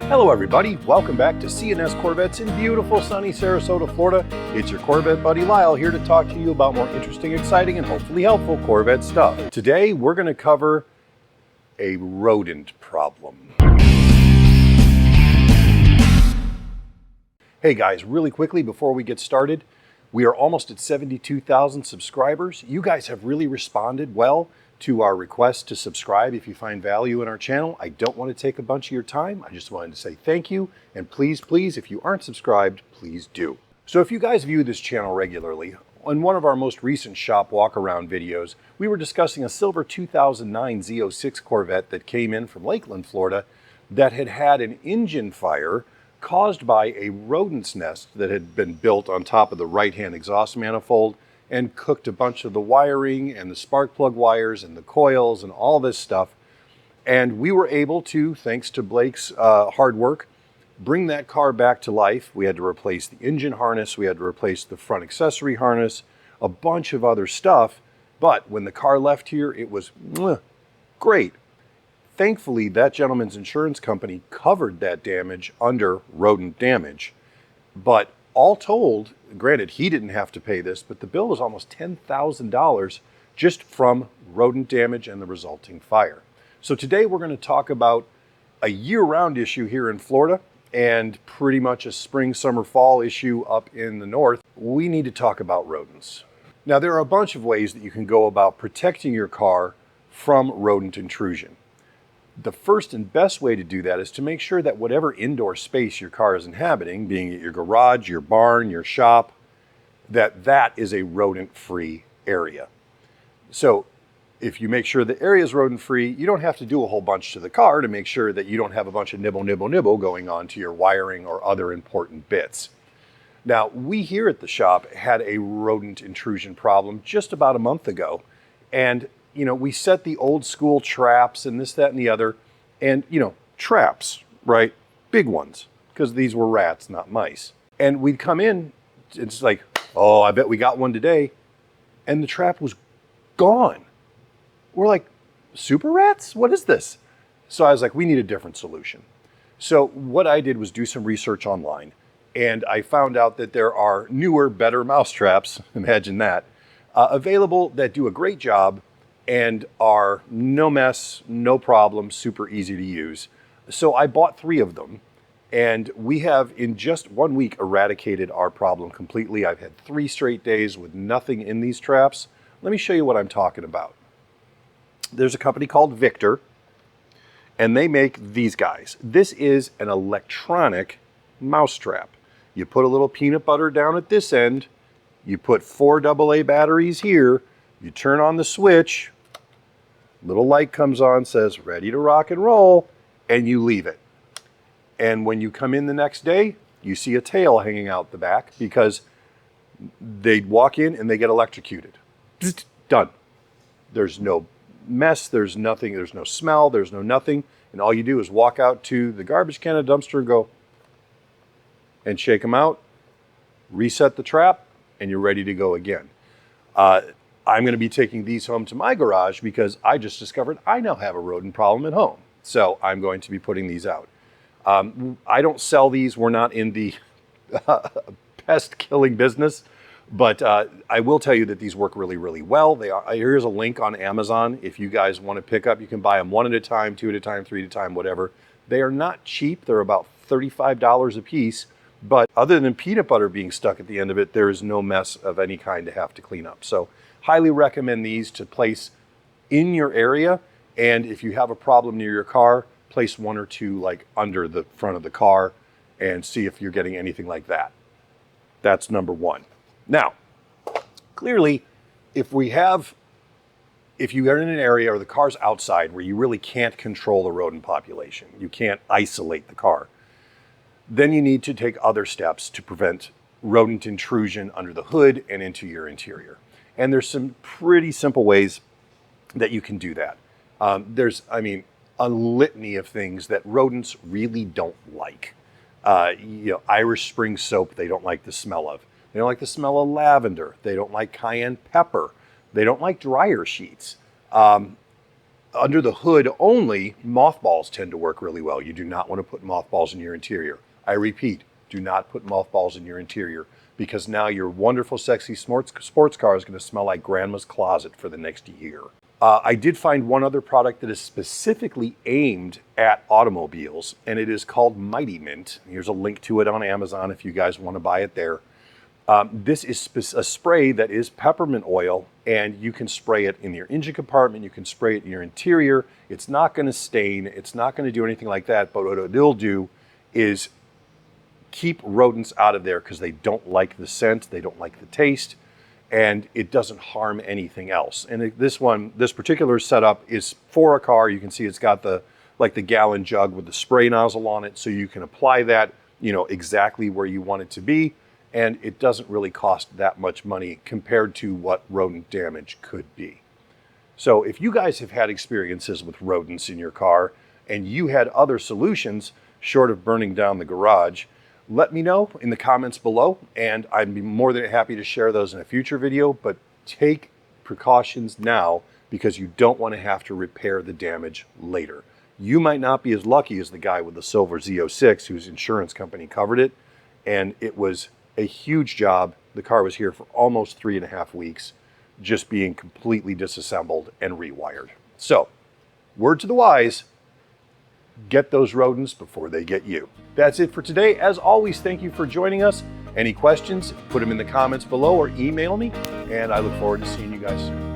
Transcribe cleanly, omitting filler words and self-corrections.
Hello everybody, welcome back to C&S Corvettes in beautiful sunny Sarasota, Florida. It's your Corvette buddy Lyle here to talk to you about more interesting, exciting, and hopefully helpful Corvette stuff. Today we're going to cover a rodent problem. Hey guys, really quickly before we get started, we are almost at 72,000 subscribers. You guys have really responded well to our request to subscribe if you find value in our channel. I don't want to take a bunch of your time. I just wanted to say thank you. And please, if you aren't subscribed, please do. So if you guys view this channel regularly, on one of our most recent shop walk-around videos, we were discussing a silver 2009 Z06 Corvette that came in from Lakeland, Florida, that had had an engine fire caused by a rodent's nest that had been built on top of the right-hand exhaust manifold and cooked a bunch of the wiring and the spark plug wires and the coils and all this stuff. And we were able to, thanks to Blake's hard work, bring that car back to life. We had to replace the engine harness, we had to replace the front accessory harness, a bunch of other stuff. But when the car left here, it was great. Thankfully, that gentleman's insurance company covered that damage under rodent damage. But all told, granted, he didn't have to pay this, but the bill was almost $10,000 just from rodent damage and the resulting fire. So today we're going to talk about a year-round issue here in Florida and pretty much a spring, summer, fall issue up in the north. We need to talk about rodents. Now, there are a bunch of ways that you can go about protecting your car from rodent intrusion. The first and best way to do that is to make sure that whatever indoor space your car is inhabiting, being it your garage, your barn, your shop, that is a rodent-free area. So if you make sure the area is rodent-free, you don't have to do a whole bunch to the car to make sure that you don't have a bunch of nibble going on to your wiring or other important bits. Now, we here at the shop had a rodent intrusion problem just about a month ago, and we set the old school traps and this, that, and the other. And, traps, right? Big ones, because these were rats, not mice. And we'd come in, it's like, oh, I bet we got one today. And the trap was gone. We're like, super rats? What is this? So I was like, we need a different solution. So what I did was do some research online. And I found out that there are newer, better mouse traps, imagine that, available that do a great job and are no mess, no problem, super easy to use. So I bought 3 of them, and we have in just 1 week eradicated our problem completely. I've had 3 straight days with nothing in these traps. Let me show you what I'm talking about. There's a company called Victor, and they make these guys. This is an electronic mouse trap. You put a little peanut butter down at this end, you put 4 AA batteries here, you turn on the switch, little light comes on, says ready to rock and roll, and you leave it. And when you come in the next day, you see a tail hanging out the back because they'd walk in and they get electrocuted. Done. There's no mess, there's nothing, there's no smell, there's no nothing. And all you do is walk out to the garbage can or dumpster and go and shake them out, reset the trap, and you're ready to go again. I'm going to be taking these home to my garage because I just discovered I now have a rodent problem at home. So I'm going to be putting these out. I don't sell these. We're not in the pest killing business, but I will tell you that these work really, really well. Here's a link on Amazon. If you guys want to pick up, you can buy them 1 at a time, 2 at a time, 3 at a time, whatever. They are not cheap. They're about $35 a piece. But other than peanut butter being stuck at the end of it, there is no mess of any kind to have to clean up. So highly recommend these to place in your area. And if you have a problem near your car, place 1 or 2 like under the front of the car and see if you're getting anything like that. That's number 1. Now, clearly, if you are in an area or the car's outside where you really can't control the rodent population, you can't isolate the car, then you need to take other steps to prevent rodent intrusion under the hood and into your interior. And there's some pretty simple ways that you can do that. There's a litany of things that rodents really don't like. Irish Spring soap, they don't like the smell of. They don't like the smell of lavender. They don't like cayenne pepper. They don't like dryer sheets. under the hood only, mothballs tend to work really well. You do not want to put mothballs in your interior. I repeat, do not put mothballs in your interior, because now your wonderful, sexy sports car is going to smell like grandma's closet for the next year. I did find one other product that is specifically aimed at automobiles, and it is called Mighty Mint. Here's a link to it on Amazon if you guys want to buy it there. This is a spray that is peppermint oil, and you can spray it in your engine compartment, you can spray it in your interior. It's not going to stain, it's not going to do anything like that, but what it'll do is keep rodents out of there because they don't like the scent, they don't like the taste, and it doesn't harm anything else. And this particular setup is for a car. You can see it's got the gallon jug with the spray nozzle on it, so you can apply that, exactly where you want it to be, and it doesn't really cost that much money compared to what rodent damage could be. So if you guys have had experiences with rodents in your car and you had other solutions short of burning down the garage, let me know in the comments below, and I'd be more than happy to share those in a future video. But take precautions now, because you don't want to have to repair the damage later. You might not be as lucky as the guy with the silver Z06 whose insurance company covered it, and it was a huge job. The car was here for almost 3.5 weeks, just being completely disassembled and rewired. So, word to the wise, get those rodents before they get you. That's it for today. As always, thank you for joining us. Any questions, put them in the comments below or email me, and I look forward to seeing you guys soon.